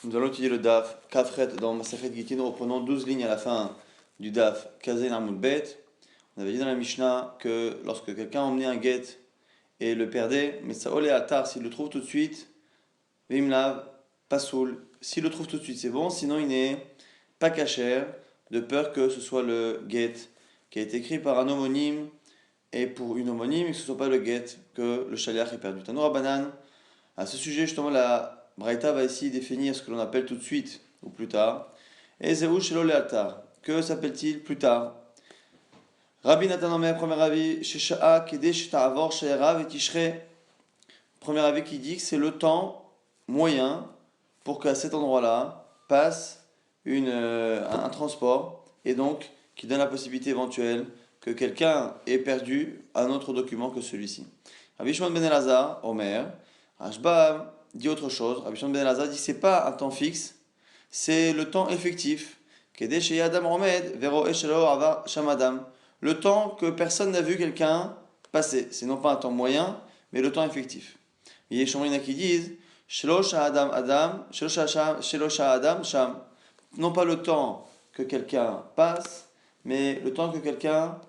Nous allons étudier le DAF Kafret dans Masachet Gittin. Nous reprenons 12 lignes à la fin du DAF Kazen Amud Bet. On avait dit dans la Mishnah que lorsque quelqu'un emmenait un get et le perdait, mais ça olé atar, s'il le trouve tout de suite, Vimlav, Pasoul, s'il le trouve tout de suite c'est bon, sinon il n'est pas cacher, de peur que ce soit le get qui a été écrit par un homonyme et pour une homonyme et que ce ne soit pas le get que le shaliach est perdu. Tanoura Banan, à ce sujet justement la Braïta va ici définir ce que l'on appelle tout de suite ou plus tard. Et Zéou Shelo Leatar. Que s'appelle-t-il plus tard? Rabbi Nathan Omer, premier avis, Shesha'a Kedesh Ta'avor She'erav et Tishre. Premier avis qui dit que c'est le temps moyen pour qu'à cet endroit-là passe un transport et donc qui donne la possibilité éventuelle que quelqu'un ait perdu un autre document que celui-ci. Rabbi Shimon ben Elazar, Omer, Rashba dit autre chose. Rabbi Shimon ben Elazar dit c'est pas un temps fixe, c'est le temps effectif. Kedesh Adam Romed, Vero Eshelo Ava Shamadam. Le temps que personne n'a vu quelqu'un passer. C'est non pas un temps moyen, mais le temps effectif. Il y a Shomrina qui disent Shelo Shahadam Adam, Shelo Shahadam Sham. Non pas le temps que quelqu'un passe, mais le temps que quelqu'un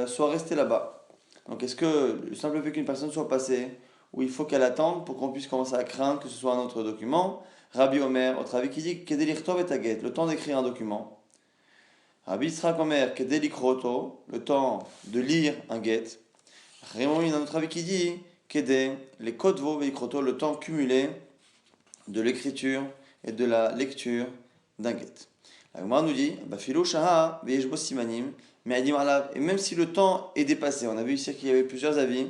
soit resté là-bas. Donc est-ce que le simple fait qu'une personne soit passée, ou il faut qu'elle attende pour qu'on puisse commencer à craindre que ce soit un autre document? Rabbi Omer, autre avis qui dit Kedelirtov et Taget, le temps d'écrire un document. Rabbi Yitzhak Omer, Kedelikroto, le temps de lire un get. Raymond, il y a un autre avis qui dit Kede, les Kodvo Veikroto, le temps cumulé de l'écriture et de la lecture d'un get. La Gemara nous dit Bafilo Shaha Veyeshbo Simanim, mais Adim Alav, et même si le temps est dépassé, on a vu ici qu'il y avait plusieurs avis,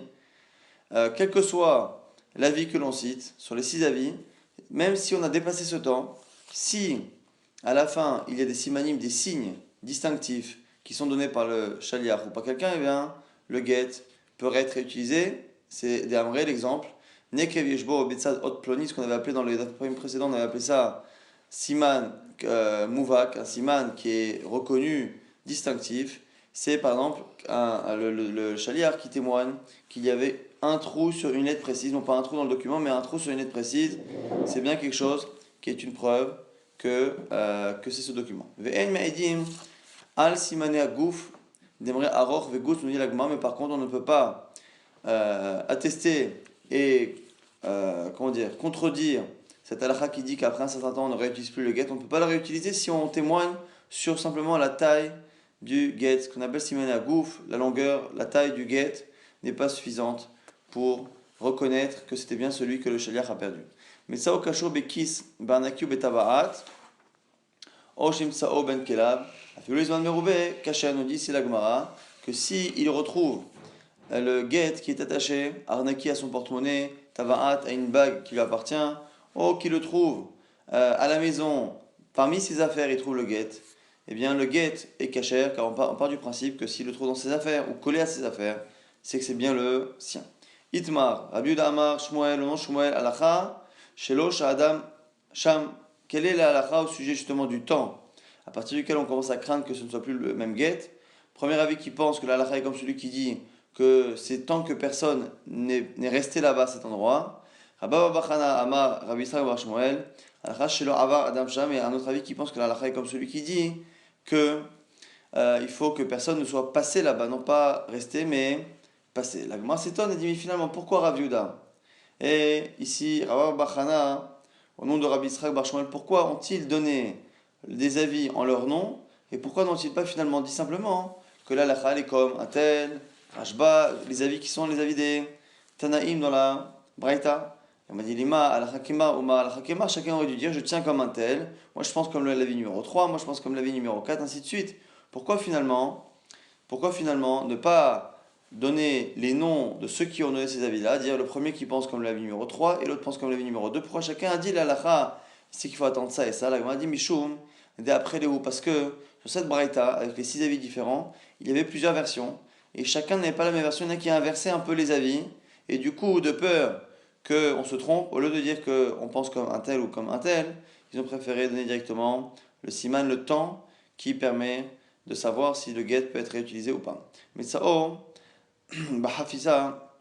quel que soit l'avis que l'on cite, sur les 6 avis, même si on a dépassé ce temps, si à la fin il y a des simanim, des signes distinctifs qui sont donnés par le shaliach ou par quelqu'un, eh bien le get peut être réutilisé. C'est des amré l'exemple. Nekev yeshbo betzad ot ploni, ce qu'on avait appelé dans le premier précédent, on avait appelé ça siman mouvak, un siman qui est reconnu distinctif. C'est par exemple le shaliach qui témoigne qu'il y avait un trou sur une lettre précise, non pas un trou dans le document, mais un trou sur une lettre précise. C'est bien quelque chose qui est une preuve que c'est ce document. Ve'en ma'edim al simane agouf demre aroch ve'gut nous dit l'agma, mais par contre on ne peut pas attester et contredire cette halakha qui dit qu'après un certain temps on ne réutilise plus le get. On ne peut pas le réutiliser si on témoigne sur simplement la taille du get, ce qu'on appelle simane agouf, la longueur, la taille du get n'est pas suffisante pour reconnaître que c'était bien celui que le shaliach a perdu. Mais sao kasho bekis barnakiu betavaat oshim sao ben kelab afilu izman merube kasha, nous dit c'est la Gemara que si il retrouve le get qui est attaché arnaki à son porte-monnaie, tavaat à une bague qui lui appartient, ou qu'il le trouve à la maison parmi ses affaires il trouve le get, eh bien le get est kasher car on part du principe que s'il le trouve dans ses affaires ou collé à ses affaires, c'est que c'est bien le sien. Itmar, Rabbi Yehuda Amar, Shmuel, le nom Shmuel, Alacha, Shelo Shahadam Sham. Quelle est la halakha au sujet justement du temps à partir duquel on commence à craindre que ce ne soit plus le même get? Premier avis qui pense que la halakha est comme celui qui dit que c'est tant que personne n'est resté là-bas à cet endroit. Rabba Bachana Amar, Rabbi Israël Bar Shmuel, Alacha Shelo Avar Adam Sham, et un autre avis qui pense que la halakha est comme celui qui dit que il faut que personne ne soit passé là-bas, non pas resté, mais passé. La Gemara s'étonne et dit mais finalement pourquoi Rabbi Yehuda? Et ici, Rabba Bachana, au nom de Rabbi Israël Bar Shmuel, pourquoi ont-ils donné des avis en leur nom et pourquoi n'ont-ils pas finalement dit simplement que la halakha est comme un tel, Rashba, les avis qui sont les avis des Tanaïm dans la Braïta? On m'a dit Lima, al-Hakema, Oma, al-Hakema, chacun aurait dû dire je tiens comme un tel, moi je pense comme l'avis numéro 3, moi je pense comme l'avis numéro 4, ainsi de suite. Pourquoi finalement ne pas donner les noms de ceux qui ont donné ces avis-là, dire le premier qui pense comme l'avis numéro 3 et l'autre pense comme l'avis numéro 2? Pourquoi chacun a dit la halakha, c'est qu'il faut attendre ça et ça? La Gemara dit Mishum, d'après les hauts, parce que sur cette braïta, avec les 6 avis différents, il y avait plusieurs versions et chacun n'avait pas la même version, il y en a qui a inversé un peu les avis et du coup, de peur qu'on se trompe, au lieu de dire qu'on pense comme un tel ou comme un tel, ils ont préféré donner directement le siman, le temps qui permet de savoir si le get peut être réutilisé ou pas. Mais ça, Bahafisa,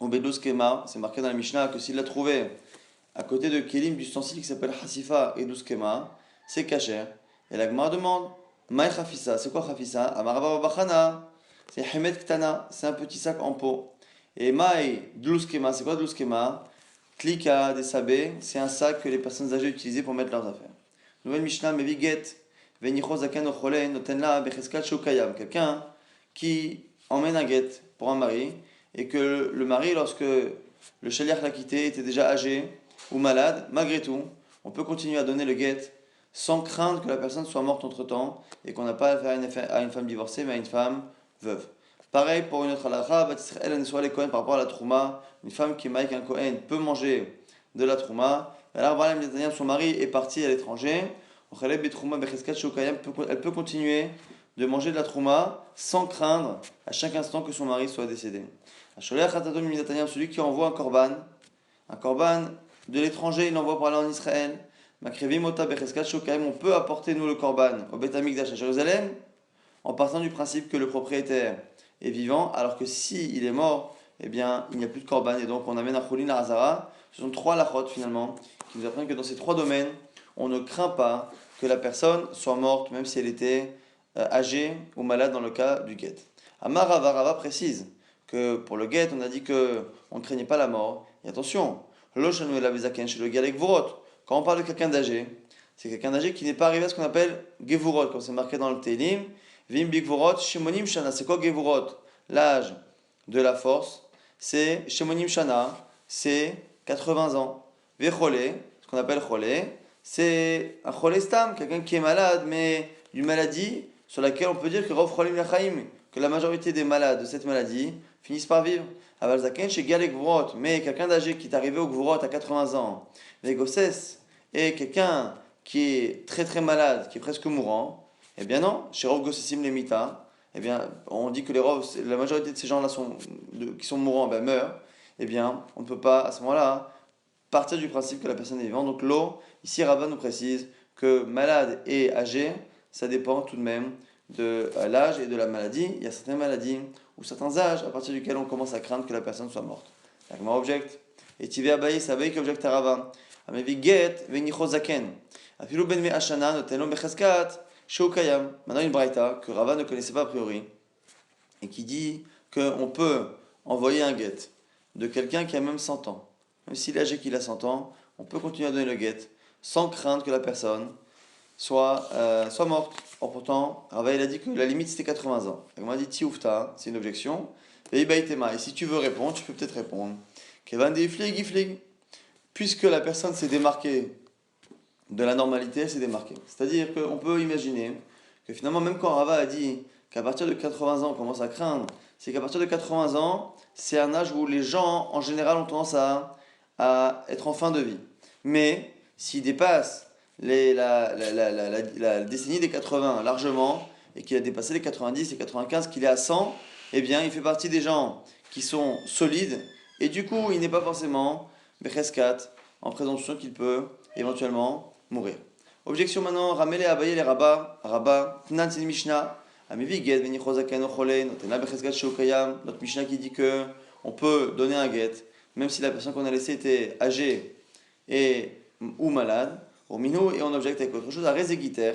ou Bedouskema, c'est marqué dans la Mishnah que s'il l'a trouvé à côté de Kélim d'ustensiles qui s'appelle Hasifa et Douskema, c'est Kacher. Et la Gemara demande, Maï Khafisa, c'est quoi Khafisa? Amaraba Babachana, c'est Hemet Ktana, c'est un petit sac en peau. Et Maï Douskema, c'est quoi Douskema? Klika, des sabés, c'est un sac que les personnes âgées utilisaient pour mettre leurs affaires. Nouvelle Mishnah, Meviget, Venicho Zaken Ochole, Notenla, Becheskat Shokayam. Quelqu'un qui emmène un guet pour un mari et que le mari, lorsque le shaliach l'a quitté, était déjà âgé ou malade, malgré tout, on peut continuer à donner le guet sans craindre que la personne soit morte entre temps et qu'on n'a pas affaire à une femme divorcée mais à une femme veuve. Pareil pour une autre halakha, par rapport à la trouma, une femme qui est maïk un Kohen peut manger de la trouma. Alors, son mari est parti à l'étranger. Elle peut continuer de manger de la trouma sans craindre à chaque instant que son mari soit décédé. Celui qui envoie un korban de l'étranger, il l'envoie pour aller en Israël. On peut apporter nous le korban au Beth Amikdash à Jérusalem en partant du principe que le propriétaire est vivant, alors que s'il est mort, eh bien, il n'y a plus de korban et donc on amène un choulin à Hazara. Ce sont trois lachot finalement qui nous apprennent que dans ces trois domaines, on ne craint pas que la personne soit morte, même si elle était âgée ou malade dans le cas du guet. Amar Rava précise que pour le guet, on a dit qu'on ne craignait pas la mort. Et attention, l'oshanu el avezaken chez le galek vorot. Quand on parle de quelqu'un d'âgé, c'est quelqu'un d'âgé qui n'est pas arrivé à ce qu'on appelle gevurot, comme c'est marqué dans le Teilim. Vim bigvorot shimonim shana. C'est quoi gevurot? L'âge de la force, c'est shimonim shana, c'est 80 ans. Vecholé, ce qu'on appelle cholé, c'est un cholestam, quelqu'un qui est malade, mais d'une maladie sur laquelle on peut dire que rov cholim lachaim, que la majorité des malades de cette maladie finissent par vivre. Aval zaken chez galek gvorot, mais quelqu'un d'âgé qui est arrivé au gvorot à 80 ans, vegoses, et quelqu'un qui est très très malade, qui est presque mourant, eh bien non, chez rov gosesim lemita, eh bien on dit que la majorité de ces gens-là qui sont mourants meurent, eh bien on ne peut pas à ce moment-là partir du principe que la personne est vivante. Donc l'eau, ici Rabbah nous précise que malade et âgé, ça dépend tout de même de l'âge et de la maladie. Il y a certaines maladies ou certains âges à partir duquel on commence à craindre que la personne soit morte. L'agma objecte. Et Tivé Abaye, c'est Abaye qui objecte à Rabbah. Amevi get venicho zaken. Afilu ben me ashana notenlo becheskat sheukayam. Maintenant une braïta que Rabbah ne connaissait pas a priori et qui dit qu'on peut envoyer un get de quelqu'un qui a même 100 ans. Même s'il est âgé qu'il a 100 ans, on peut continuer à donner le guet sans craindre que la personne soit morte. Or pourtant, Rava il a dit que la limite c'était 80 ans. Il m'a dit Tioufta, c'est une objection. Et si tu veux répondre, tu peux peut-être répondre. Kevan de iflig. Puisque la personne s'est démarquée de la normalité, elle s'est démarquée. C'est-à-dire qu'on peut imaginer que finalement, même quand Rava a dit qu'à partir de 80 ans on commence à craindre, c'est qu'à partir de 80 ans, c'est un âge où les gens en général ont tendance à être en fin de vie. Mais s'il dépasse la décennie des 80 largement, et qu'il a dépassé les 90 et 95, qu'il est à 100, eh bien il fait partie des gens qui sont solides, et du coup il n'est pas forcément Becheskat, en présomption qu'il peut éventuellement mourir. Objection maintenant, Ramele Abaye les Rabat, Tnan c'est Mishnah, Amivi Get, Venichozaken Ochole, Notena Becheskat Shokayam, notre Mishnah qui dit que on peut donner un get, même si la personne qu'on a laissée était âgée ou malade, au minou, et on objecte avec autre chose, à Rezegiter,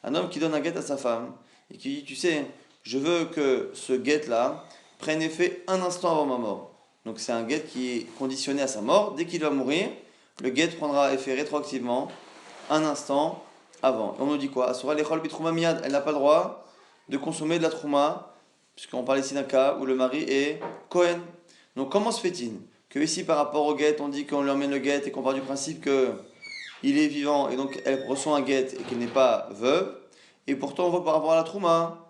un homme qui donne un get à sa femme, et qui dit, tu sais, je veux que ce get-là prenne effet un instant avant ma mort. Donc c'est un get qui est conditionné à sa mort, dès qu'il va mourir, le get prendra effet rétroactivement un instant avant. Et on nous dit quoi? Elle n'a pas le droit de consommer de la trouma, puisqu'on parle ici d'un cas où le mari est Cohen. Donc comment se fait-il que ici par rapport au guet, on dit qu'on lui emmène le guet et qu'on part du principe qu'il est vivant et donc elle reçoit un guet et qu'elle n'est pas veuve, et pourtant on voit par rapport à la trouma,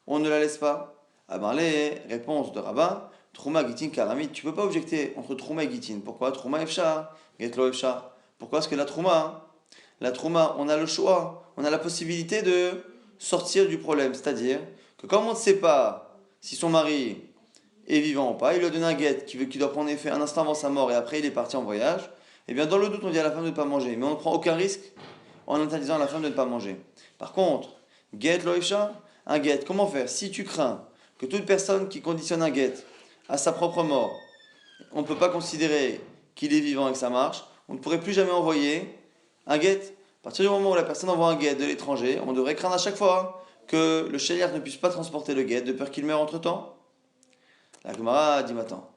on ne la laisse pas. Amarlé, réponse de Rabbin, trouma gitin karamit, tu peux pas objecter entre trouma et gitin. Pourquoi? Trouma efsha, get lo efsha. Pourquoi? Parce que la trouma, on a le choix, on a la possibilité de sortir du problème, c'est-à-dire que comme on ne sait pas si son mari est vivant ou pas, il lui a donné un guet qui doit prendre effet un instant avant sa mort et après il est parti en voyage, et bien dans le doute on dit à la femme de ne pas manger, mais on ne prend aucun risque en interdisant à la femme de ne pas manger. Par contre, guet loïfcha, un guet, comment faire? Si tu crains que toute personne qui conditionne un guet à sa propre mort, on ne peut pas considérer qu'il est vivant et que ça marche, on ne pourrait plus jamais envoyer un guet. À partir du moment où la personne envoie un guet de l'étranger, on devrait craindre à chaque fois que le shaliach ne puisse pas transporter le guet de peur qu'il meure entre-temps. La Gemara dit maintenant,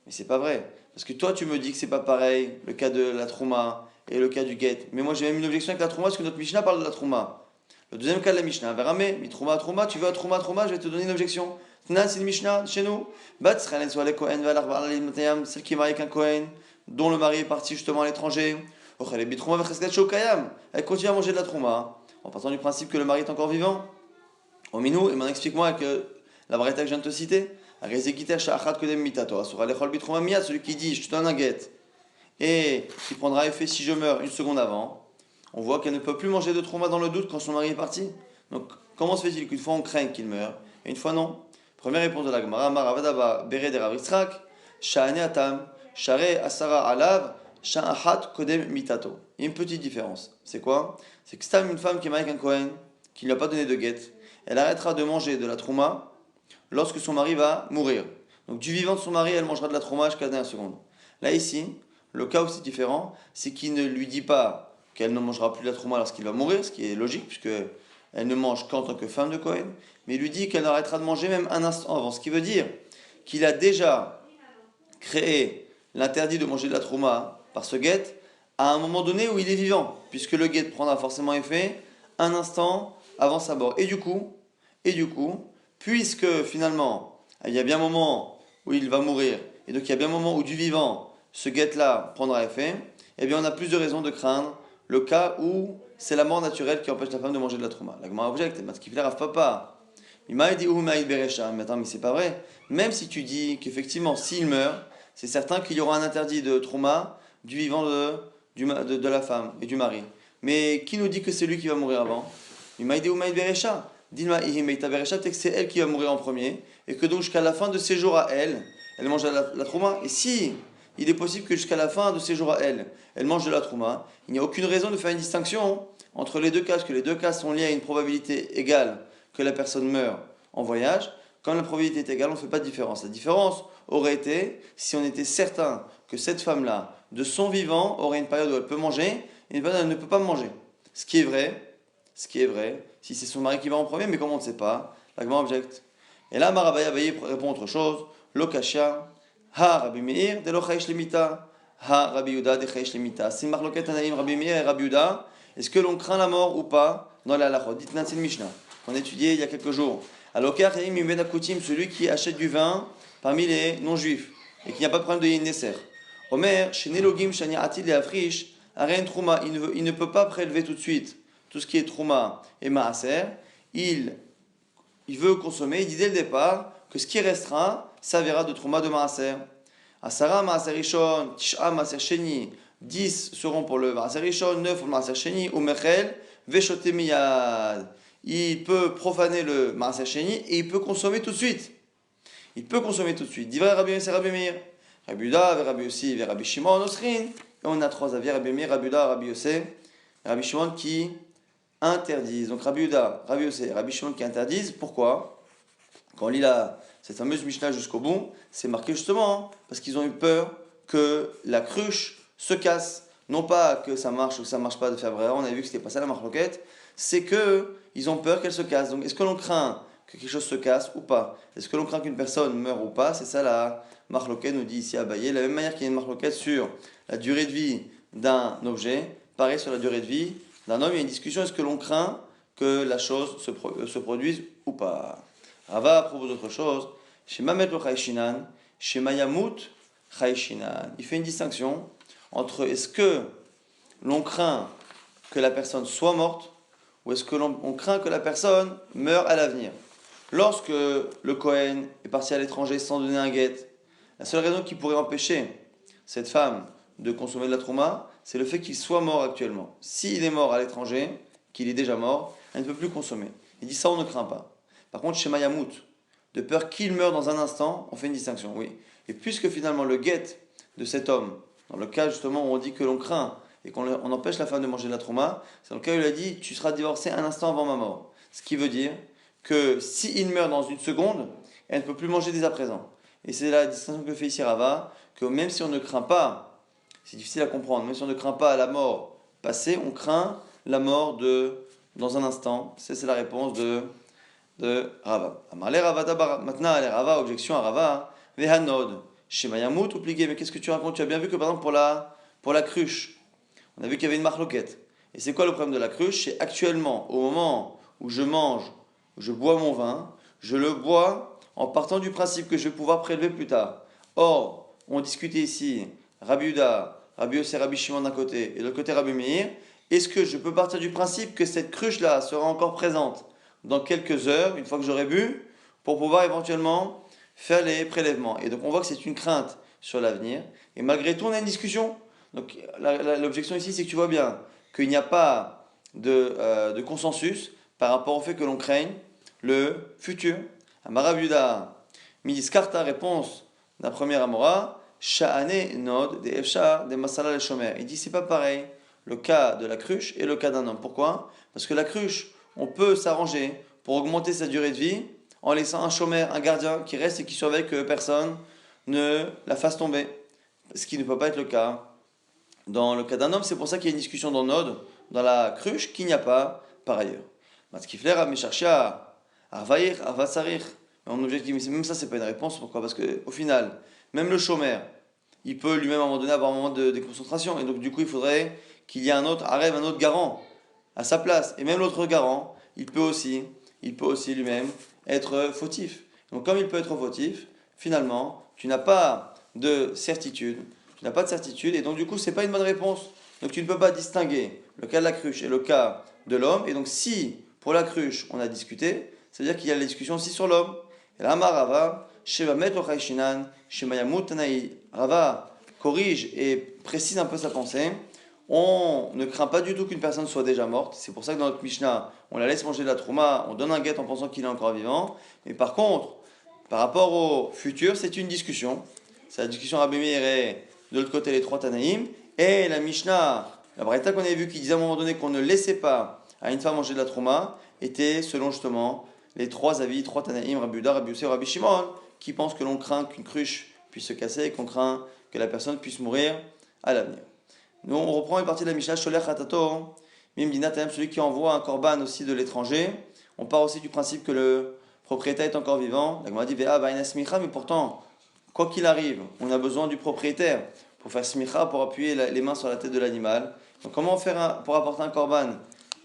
mais c'est pas vrai. Parce que toi, tu me dis que c'est pas pareil, le cas de la trouma et le cas du guet. Mais moi, j'ai même une objection avec la trouma, parce que notre Mishnah parle de la trouma. Le deuxième cas de la Mishnah, Verame, mi trouma, trouma, tu veux un trouma, trouma, je vais te donner une objection. Tnan, c'est une Mishnah chez nous. Bat, celle qui est mariée avec un Kohen, dont le mari est parti justement à l'étranger. Elle continue à manger de la trouma, en partant du principe que le mari est encore vivant. Ominou, et maintenant explique-moi que la braïta que je viens de te citer, celui qui dit je te donne un guet et qui prendra effet si je meurs une seconde avant, on voit qu'elle ne peut plus manger de trauma dans le doute quand son mari est parti. Donc comment se fait-il qu'une fois on craint qu'il meure et une fois non? Première réponse de la Gemara, Maravadaba Bere de Rav Yitzhak, Sha'ane Atam, Share Asara Alav, Sha'ahat Kodem Mitato. Il y a une petite différence. C'est quoi? C'est que si une femme qui est mariée avec un Kohen, qui ne lui a pas donné de guet, elle arrêtera de manger de la trouma lorsque son mari va mourir. Donc du vivant de son mari, elle mangera de la trauma jusqu'à la dernière seconde. Là ici, le cas où c'est différent, c'est qu'il ne lui dit pas qu'elle ne mangera plus de la trauma lorsqu'il va mourir, ce qui est logique puisque elle ne mange qu'en tant que femme de Kohen, mais il lui dit qu'elle arrêtera de manger même un instant avant, ce qui veut dire qu'il a déjà créé l'interdit de manger de la trauma par ce guet à un moment donné où il est vivant, puisque le guet prendra forcément effet un instant avant sa mort. Et du coup, puisque finalement, il y a bien un moment où il va mourir, et donc il y a bien un moment où du vivant, ce guet-là prendra effet, eh bien on a plus de raisons de craindre le cas où c'est la mort naturelle qui empêche la femme de manger de la trauma. La Gemara objecte, mais ce qui fait Rav Papa, il m'a dit mais attends, mais c'est pas vrai. Même si tu dis qu'effectivement, s'il meurt, c'est certain qu'il y aura un interdit de trauma du vivant de la femme et du mari. Mais qui nous dit que c'est lui qui va mourir avant? Il m'a dit Beresha. Dilma Ihimeita Beresha, peut-être que c'est elle qui va mourir en premier, et que donc jusqu'à la fin de ses jours à elle, elle mange la trauma. Et si il est possible que jusqu'à la fin de ses jours à elle, elle mange de la trauma, il n'y a aucune raison de faire une distinction entre les deux cas, parce que les deux cas sont liés à une probabilité égale que la personne meure en voyage. Quand la probabilité est égale, on ne fait pas de différence. La différence aurait été si on était certain que cette femme-là, de son vivant, aurait une période où elle peut manger et une période où elle ne peut pas manger. Ce qui est vrai, si c'est son mari qui va en premier, mais comme on ne sait pas, la Gemara objecte. Et là, Marabaya répond autre chose. Lokashia, ha Rabbi Meir, de lo chayish lemita, ha Rabbi Yuda, de chayish lemita. C'est marloket anaïm Rabbi Meir et Rabbi Yuda. Est-ce que l'on craint la mort ou pas dans la halachot? Dites Nancy Mishnah, qu'on a étudié il y a quelques jours. Alokar yaim yuben akutim, celui qui achète du vin parmi les non-juifs et qui n'a pas de problème de yin neser. Omer, chez Nelogim, shani atil et afrish, aren trouma, il ne peut pas prélever tout de suite tout ce qui est trouma et maaser. Il veut consommer, il dit dès le départ que ce qui restera servira de trouma de maaser. Asara maaser rishon, tisha maaser sheni, 10 seront pour le maaser rishon, 9 pour le maaser sheni, ou mechel, veshote miyad. Il peut profaner le maaser sheni et il peut consommer tout de suite. Divrei Rabbi Yossi, Rabbi Meir, Rabbi Yuda, Rabbi Yossi, Rabbi Shimon, Osrin. Et on a trois avis, Rabbi Meir, Rabbi Yuda, Rabbi Yossi, Rabbi Shimon qui interdisent. Donc Rabbi Yuda, Rabbi Yossi, Rabbi Shimon qui interdisent. Pourquoi? Quand on lit cette fameuse Mishnah jusqu'au bout, c'est marqué justement parce qu'ils ont eu peur que la cruche se casse. Non pas que ça marche ou que ça marche pas de faire vrai, on avait vu que c'était pas ça la marloquette, c'est que ils ont peur qu'elle se casse. Donc est-ce que l'on craint que quelque chose se casse ou pas? Est-ce que l'on craint qu'une personne meure ou pas? C'est ça la marloquette, nous dit ici Abaye. De la même manière qu'il y a une marloquette sur la durée de vie d'un objet, pareil sur la durée de vie d'un homme, il y a une discussion, est-ce que l'on craint que la chose se produise ou pas? Rava propose autre chose. Chez Mamet le Chayshinan, chez Mayamut Chayshinan. Il fait une distinction entre est-ce que l'on craint que la personne soit morte ou est-ce que l'on craint que la personne meure à l'avenir. Lorsque le Kohen est parti à l'étranger sans donner un guet, la seule raison qui pourrait empêcher cette femme de consommer de la trouma, c'est le fait qu'il soit mort actuellement. S'il est mort à l'étranger, qu'il est déjà mort, elle ne peut plus consommer. Il dit ça, on ne craint pas. Par contre, chez Mayamout, de peur qu'il meure dans un instant, on fait une distinction, oui. Et puisque finalement le guet de cet homme, dans le cas justement où on dit que l'on craint et qu'on empêche la femme de manger de la trauma, c'est dans le cas où il a dit tu seras divorcé un instant avant ma mort. Ce qui veut dire que s'il meurt dans une seconde, elle ne peut plus manger dès à présent. Et c'est la distinction que fait ici Rava, que même si on ne craint pas, c'est difficile à comprendre, même si on ne craint pas la mort passée, on craint la mort dans un instant. C'est la réponse de Rava. Amarle Rava d'abord. Maintenant, les Rava, objection à Rava. Vehanod. Shema Yamut ou plié. Mais qu'est-ce que tu racontes? Tu as bien vu que par exemple pour la cruche, on a vu qu'il y avait une marloquette. Et c'est quoi le problème de la cruche? C'est actuellement, au moment où je mange, où je bois mon vin, je le bois en partant du principe que je vais pouvoir prélever plus tard. Or, on discutait ici, Rabbi Uda, Rabbi Yosef, Rabbi Shimon d'un côté, et de l'autre côté Rabbi Meir. Est-ce que je peux partir du principe que cette cruche-là sera encore présente dans quelques heures, une fois que j'aurai bu, pour pouvoir éventuellement faire les prélèvements? Et donc on voit que c'est une crainte sur l'avenir. Et malgré tout, on a une discussion. Donc l'objection ici, c'est que tu vois bien qu'il n'y a pas de consensus par rapport au fait que l'on craigne le futur. Amarabuda, Midiskarta, réponse d'un premier Amora, Sha'ane Nod, des Efshar, des Masala le Shomer. Il dit c'est pas pareil le cas de la cruche et le cas d'un homme. Pourquoi? Parce que la cruche, on peut s'arranger pour augmenter sa durée de vie en laissant un chômeur, un gardien qui reste et qui surveille que personne ne la fasse tomber. Ce qui ne peut pas être le cas dans le cas d'un homme. C'est pour ça qu'il y a une discussion dans Nod, dans la cruche, qu'il n'y a pas par ailleurs. Matkifler a cherché à Arvaïr, Arvasarir. Mon objectif, mais même ça, c'est pas une réponse. Pourquoi? Parce qu'au final, même le chômeur, il peut lui-même à un moment donné avoir un moment de déconcentration. Et donc, du coup, il faudrait qu'il y ait un autre un autre garant à sa place. Et même l'autre garant, il peut aussi lui-même être fautif. Donc, comme il peut être fautif, finalement, tu n'as pas de certitude. Et donc, du coup, c'est pas une bonne réponse. Donc, tu ne peux pas distinguer le cas de la cruche et le cas de l'homme. Et donc, si pour la cruche, on a discuté, c'est-à-dire qu'il y a la discussion aussi sur l'homme. Et là, Rava, Sheva Met Ochaishinan, Shema Yamut Tanaï. Rava corrige et précise un peu sa pensée. On ne craint pas du tout qu'une personne soit déjà morte. C'est pour ça que dans notre Mishnah, on la laisse manger de la trouma, on donne un guet en pensant qu'il est encore vivant. Mais par contre, par rapport au futur, c'est une discussion. C'est la discussion Rabbi Meir et de l'autre côté les trois Tanaïm. Et la Mishnah, la Braïta qu'on avait vue qui disait à un moment donné qu'on ne laissait pas à une femme manger de la trouma, était selon justement les trois avis, trois Tanaïm, Rabbi Uda, Rabbi Yosef, Rabbi Shimon, qui pensent que l'on craint qu'une cruche puisse se casser et qu'on craint que la personne puisse mourir à l'avenir. Nous, on reprend une partie de la Mishnah, Sholer Hatato, Mimdina Taem, celui qui envoie un korban aussi de l'étranger. On part aussi du principe que le propriétaire est encore vivant. La Gemara dit, Ve'a ba'ina smicha, mais pourtant, quoi qu'il arrive, on a besoin du propriétaire pour faire smicha, pour appuyer les mains sur la tête de l'animal. Donc, comment faire pour apporter un korban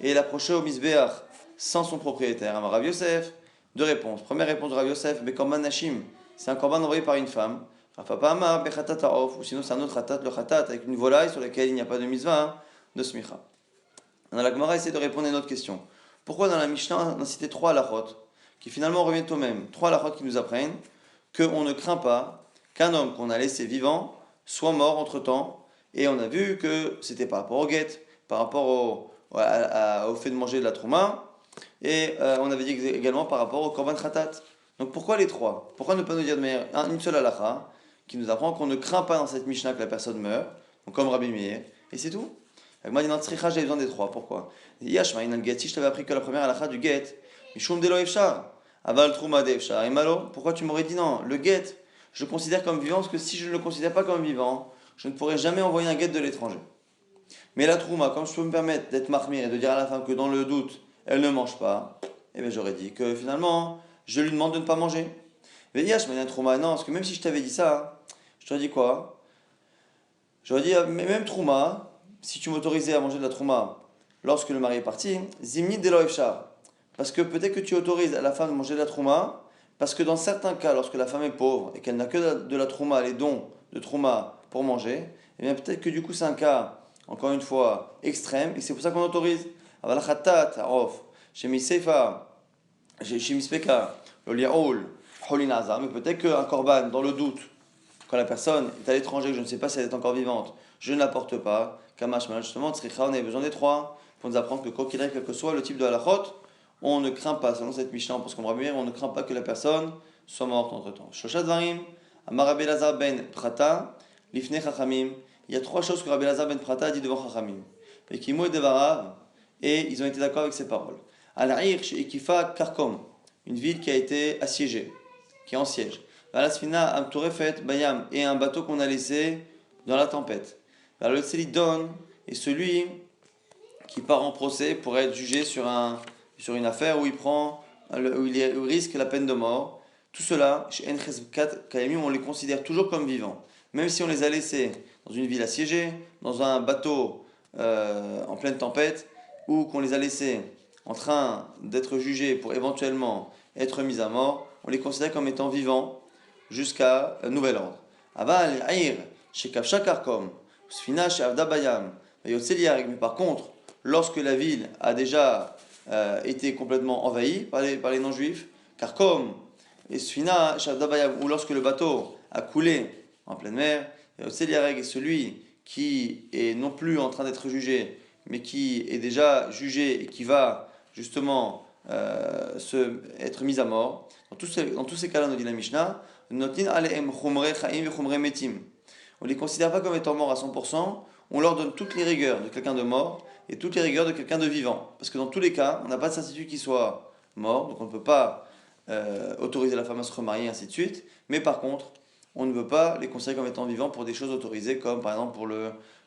et l'approcher au misbeach sans son propriétaire? Rav Yosef, deux réponses. Première réponse de Rav Yosef, Bekorban Nashim, c'est un korban envoyé par une femme. Papa Amar, Bechatat Taof, ou sinon c'est un autre khatat, le khatat avec une volaille sur laquelle il n'y a pas de misva, de smicha. Dans la Gemara essaie de répondre à une autre question. Pourquoi dans la Mishnah on a cité trois halachot qui finalement reviennent au même? Trois halachot qui nous apprennent qu'on ne craint pas qu'un homme qu'on a laissé vivant soit mort entre temps. Et on a vu que c'était par rapport au guet, par rapport au fait de manger de la trouma. Et on avait dit également par rapport au korban khatat. Donc pourquoi les trois? Pourquoi ne pas nous dire de manière une seule halakha qui nous apprend qu'on ne craint pas dans cette Mishnah que la personne meure, donc comme Rabbi Meir, et c'est tout? Moi, dans Tzricha, j'ai besoin des trois. Pourquoi? Yashma, in al-get, si je t'avais appris que la première halakha du get, Mishum delo efshar, aval trouma de efshar, et malo, pourquoi tu m'aurais dit non? Le get, je le considère comme vivant, parce que si je ne le considère pas comme vivant, je ne pourrais jamais envoyer un get de l'étranger. Mais la trouma, comme je peux me permettre d'être mahmir et de dire à la femme que dans le doute, elle ne mange pas, eh bien j'aurais dit que finalement, je lui demande de ne pas manger. Mais Yashma, trouma, non, parce que même si je t'avais dit ça, je t'aurais dit quoi? J'aurais dit, mais même trouma, si tu m'autorisais à manger de la trouma lorsque le mari est parti, zimni delo efshar. Parce que peut-être que tu autorises à la femme de manger de la trouma, parce que dans certains cas, lorsque la femme est pauvre et qu'elle n'a que de la trouma, les dons de trouma pour manger, eh bien peut-être que du coup c'est un cas, encore une fois, extrême, et c'est pour ça qu'on autorise. Avalachattat, arof, shemi seifa, shemi speka, l'oliaol, holinaza, mais peut-être qu'un korban, dans le doute, quand la personne est à l'étranger, que je ne sais pas si elle est encore vivante, je ne la porte pas. Kamash, justement, Tzricha, on a besoin des trois pour nous apprendre que quoi qu'il arrive, quel que soit le type de halachot, on ne craint pas, selon cette Mishnah, parce qu'on va bien, on ne craint pas que la personne soit morte entre temps. Shoshat Varim, Amar Rabbi Elazar ben Prata, Lifne Chachamim. Il y a trois choses que Rabbi Elazar ben Prata a dit devant Chachamim. Pekimo et Devarav, et ils ont été d'accord avec ces paroles. Al-Aïr, Ekifa Karkom, une ville qui a été assiégée, qui est en siège. Valasfina amturefet bayam, et un bateau qu'on a laissé dans la tempête. Le Tselidon est celui qui part en procès pour être jugé sur une affaire où où il risque la peine de mort. Tout cela, chez Encheskat Kayamim, on les considère toujours comme vivants. Même si on les a laissés dans une ville assiégée, dans un bateau en pleine tempête, ou qu'on les a laissés en train d'être jugés pour éventuellement être mis à mort, on les considère comme étant vivants jusqu'à nouvel ordre. Aval, Aïr, chez Kafshakarkom, Sfina, chez Avdabayam, mais par contre, lorsque la ville a déjà été complètement envahie par les non-juifs, car comme Sfina, ou lorsque le bateau a coulé en pleine mer, Otseliareg est celui qui est non plus en train d'être jugé, mais qui est déjà jugé et qui va justement être mis à mort. Dans tous ces cas-là, nous dit la Mishnah, on ne les considère pas comme étant morts à 100%, on leur donne toutes les rigueurs de quelqu'un de mort et toutes les rigueurs de quelqu'un de vivant. Parce que dans tous les cas, on n'a pas de certitude qu'ils soient morts, donc on ne peut pas autoriser la femme à se remarier, ainsi de suite. Mais par contre, on ne veut pas les considérer comme étant vivants pour des choses autorisées, comme par exemple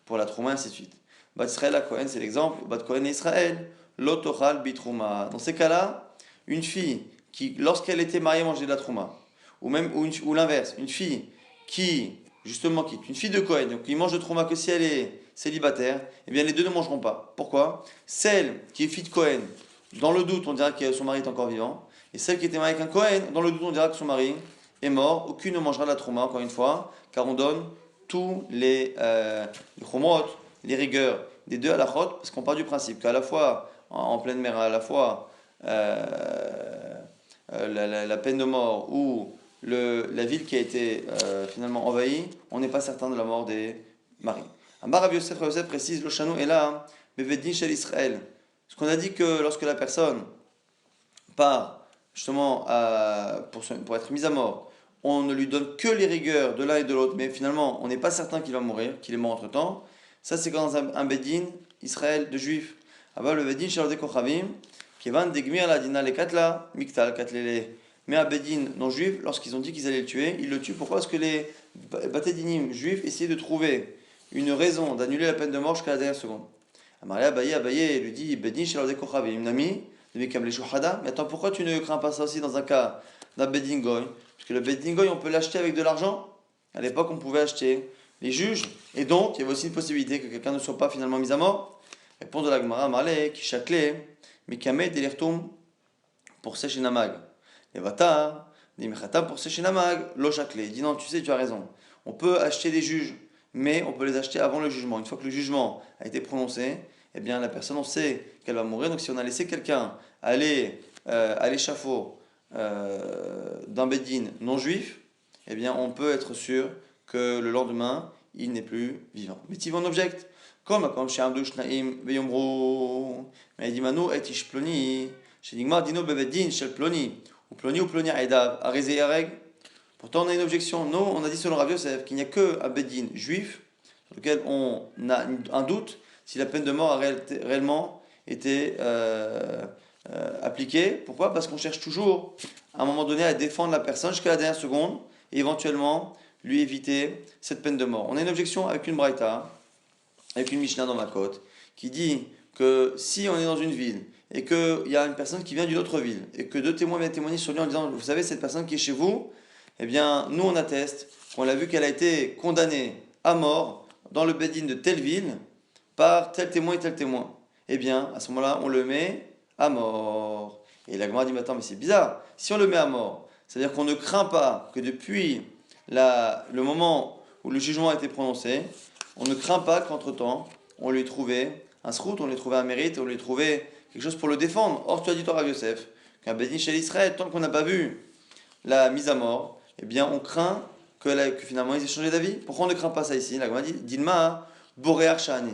pour la trouma, ainsi de suite. Bat Israël à Cohen, c'est l'exemple. Bat Cohen et Israël, l'otochal bitrouma. Dans ces cas-là, une fille qui, lorsqu'elle était mariée, mangeait de la trouma. Ou l'inverse, une fille qui justement qui est une fille de Cohen, donc qui mange de Trouma que si elle est célibataire, eh bien les deux ne mangeront pas. Pourquoi? Celle qui est fille de Cohen, dans le doute, on dira que son mari est encore vivant, et celle qui était mariée avec un Cohen, dans le doute, on dira que son mari est mort. Aucune ne mangera de la Trouma, encore une fois, car on donne tous les chomot, les rigueurs des deux à la chot, parce qu'on part du principe qu'à la fois, en pleine mer, à la fois la peine de mort ou la ville qui a été finalement envahie, on n'est pas certain de la mort des maris. Amar Rav Yosef précise, le chanou est là, Bevedin shel Israël. Ce qu'on a dit que lorsque la personne part justement pour être mise à mort, on ne lui donne que les rigueurs de l'un et de l'autre, mais finalement on n'est pas certain qu'il va mourir, qu'il est mort entre temps. Ça c'est quand un Bedin Israël de juifs. Abba le Bedin shel Kochavim, Kevan degmir la dina le katla, miktal katlele. Mais à Bedin non juif, lorsqu'ils ont dit qu'ils allaient le tuer, ils le tuent. Pourquoi? Parce que les Batédinim juifs essayaient de trouver une raison d'annuler la peine de mort jusqu'à la dernière seconde. Amaria Abaye lui dit Bedin shel Kochavim, nami, mais attends, pourquoi tu ne crains pas ça aussi dans un cas d'un Bedin Goy? Parce que le Bedin Goy, on peut l'acheter avec de l'argent. À l'époque, on pouvait acheter les juges, et donc il y avait aussi une possibilité que quelqu'un ne soit pas finalement mis à mort. Réponse de la Gemara, Marley, qui chaclé, mais Kamed et pour sécher Namag. Et Vata, dit Mechatam pour sécher Namag, lo chaclé. Il dit non, tu sais, tu as raison. On peut acheter des juges, mais on peut les acheter avant le jugement. Une fois que le jugement a été prononcé, eh bien la personne, on sait qu'elle va mourir. Donc si on a laissé quelqu'un aller à l'échafaud d'un Bedin non juif, eh bien on peut être sûr que le lendemain, il n'est plus vivant. Mais tu en objecte. Comme chez Amdou Shnaim Veyomro, mais il dit Manu et Ishploni, chez Nigma Dino Bevedin, chez Ploni, ou Ploni Aedav, Arizé Yareg. Pourtant, on a une objection. Nous, on a dit selon Rav Yosef qu'il n'y a qu'un Bedin juif sur lequel on a un doute si la peine de mort a réellement été appliquée. Pourquoi? Parce qu'on cherche toujours, à un moment donné, à défendre la personne jusqu'à la dernière seconde et éventuellement lui éviter cette peine de mort. On a une objection avec une braïta, avec une Mishnah dans ma côte, qui dit que si on est dans une ville et qu'il y a une personne qui vient d'une autre ville et que deux témoins viennent témoigner sur lui en disant, vous savez, cette personne qui est chez vous, eh bien, nous on atteste qu'on a vu qu'elle a été condamnée à mort dans le Bedin de telle ville par tel témoin et tel témoin. Eh bien, à ce moment-là, on le met à mort. Et la Gemara dit, mais attends, mais c'est bizarre. Si on le met à mort, c'est-à-dire qu'on ne craint pas que depuis le moment où le jugement a été prononcé, on ne craint pas qu'entre-temps, on lui ait trouvé un srout, on lui ait trouvé un mérite, on lui ait trouvé quelque chose pour le défendre. Or, tu as dit, toi, Rav Yosef, qu'un Bedin chez l'Israël, tant qu'on n'a pas vu la mise à mort, eh bien, on craint que finalement ils aient changé d'avis. Pourquoi on ne craint pas ça ici? La Gemara dit, Dilma, Boréar Shahani.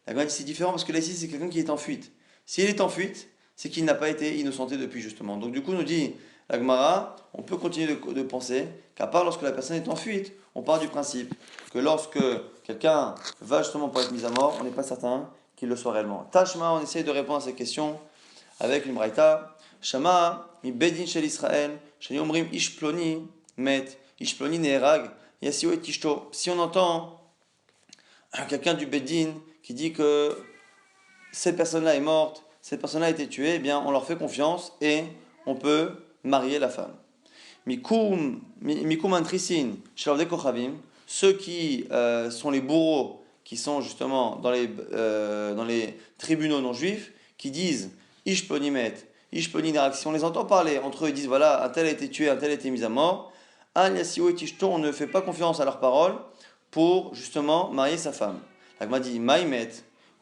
La Gemara dit, c'est différent parce que là, ici, c'est quelqu'un qui est en fuite. S'il est en fuite, c'est qu'il n'a pas été innocenté depuis, justement. Donc, du coup, nous dit la Gemara, on peut continuer de penser qu'à part lorsque la personne est en fuite, on part du principe que lorsque quelqu'un va justement pour être mis à mort, on n'est pas certain qu'il le soit réellement. Tashma, on essaye de répondre à cette question avec une braïta. Shama, mi bedin shel Israël, shel yomrim ish ploni, met Ishploni Neherag, Yassio et Tishto. Si on entend quelqu'un du Beddin qui dit que cette personne-là est morte, cette personne-là a été tuée, eh bien on leur fait confiance et on peut marier la femme. Mikum Antrisin, Shalavde Kochavim, ceux qui sont les bourreaux, qui sont justement dans les tribunaux non juifs, qui disent Ishponimet, Ishponinerak, si on les entend parler entre eux, ils disent voilà, un tel a été tué, un tel a été mis à mort, Al Yassio et Tishto, on ne fait pas confiance à leurs paroles pour justement marier sa femme. L'agma dit Maïmet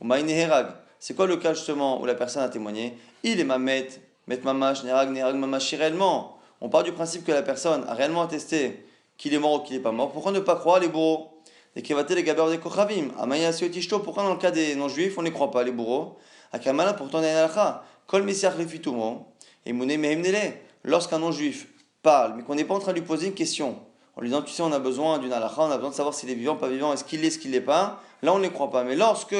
ou Maïneherag. C'est quoi le cas justement où la personne a témoigné? Il est Mamet, Met Mamash, Nerag, Nerag Mamash, réellement. On part du principe que la personne a réellement attesté qu'il est mort ou qu'il n'est pas mort. Pourquoi ne pas croire les bourreaux? Les Kevaté, les Gaber des Kochavim, Amaya Tishto, pourquoi dans le cas des non-juifs on ne les croit pas, les bourreaux? Akamala, pourtant, il y a une halakha. Kol Messiach Lefitumo, et Mouné Mehemnele. Lorsqu'un non-juif parle, mais qu'on n'est pas en train de lui poser une question, en lui disant, tu sais, on a besoin d'une halakha, on a besoin de savoir s'il est vivant, pas vivant, est-ce qu'il l'est pas, là on ne les croit pas. Mais lorsque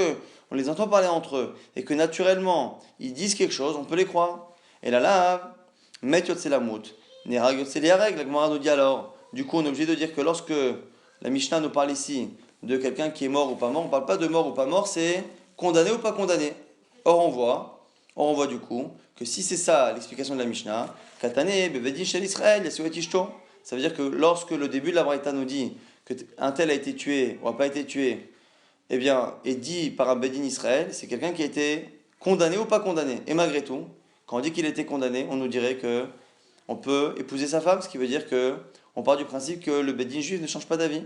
on les entend parler entre eux, et que naturellement, ils disent quelque chose, on peut les croire. Et là, Met Yotzelamut, Nerag Yotzeliareg, la Gemara nous dit alors, du coup on est obligé de dire que lorsque la Mishnah nous parle ici de quelqu'un qui est mort ou pas mort, on ne parle pas de mort ou pas mort, c'est condamné ou pas condamné. Or on voit du coup que si c'est ça l'explication de la Mishnah, Katane, Bevedi Shel Israël, Yasuet Ishto, ça veut dire que lorsque le début de la Braïta nous dit qu'un tel a été tué ou n'a pas été tué, eh bien, est dit par un Bedin Israël, c'est quelqu'un qui a été condamné ou pas condamné. Et malgré tout, quand on dit qu'il a été condamné, on nous dirait que on peut épouser sa femme, ce qui veut dire que on part du principe que le Bedin juif ne change pas d'avis.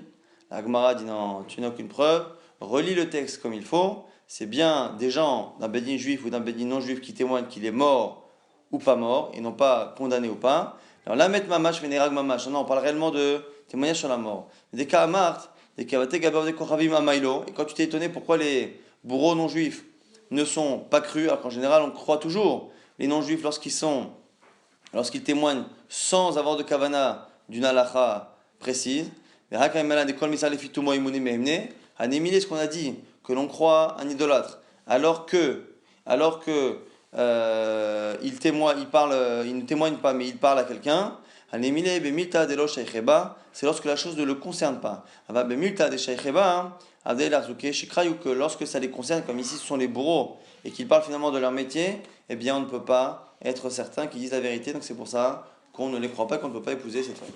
La Gemara dit non, tu n'as aucune preuve, relis le texte comme il faut, c'est bien des gens d'un Bedin juif ou d'un Bedin non juif qui témoignent qu'il est mort ou pas mort, et non pas condamné ou pas. Alors là, mettre mamash, vénérag mamash, non, on parle réellement de témoignage sur la mort. Des cas à Marthe, des Kavate Gabav de Kochavim Amailo, et quand tu t'es étonné pourquoi les bourreaux non juifs ne sont pas crus, alors qu'en général on croit toujours, les non juifs lorsqu'ils témoignent sans avoir de kavana d'une halakha précise, ce qu'on a dit, que l'on croit un idolâtre, alors que il ne témoigne pas, mais il parle à quelqu'un, c'est lorsque la chose ne le concerne pas. Que lorsque ça les concerne, comme ici ce sont les bourreaux, et qu'ils parlent finalement de leur métier, eh bien on ne peut pas être certain qu'ils disent la vérité, donc c'est pour ça qu'on ne les croit pas, qu'on ne peut pas épouser cette femme.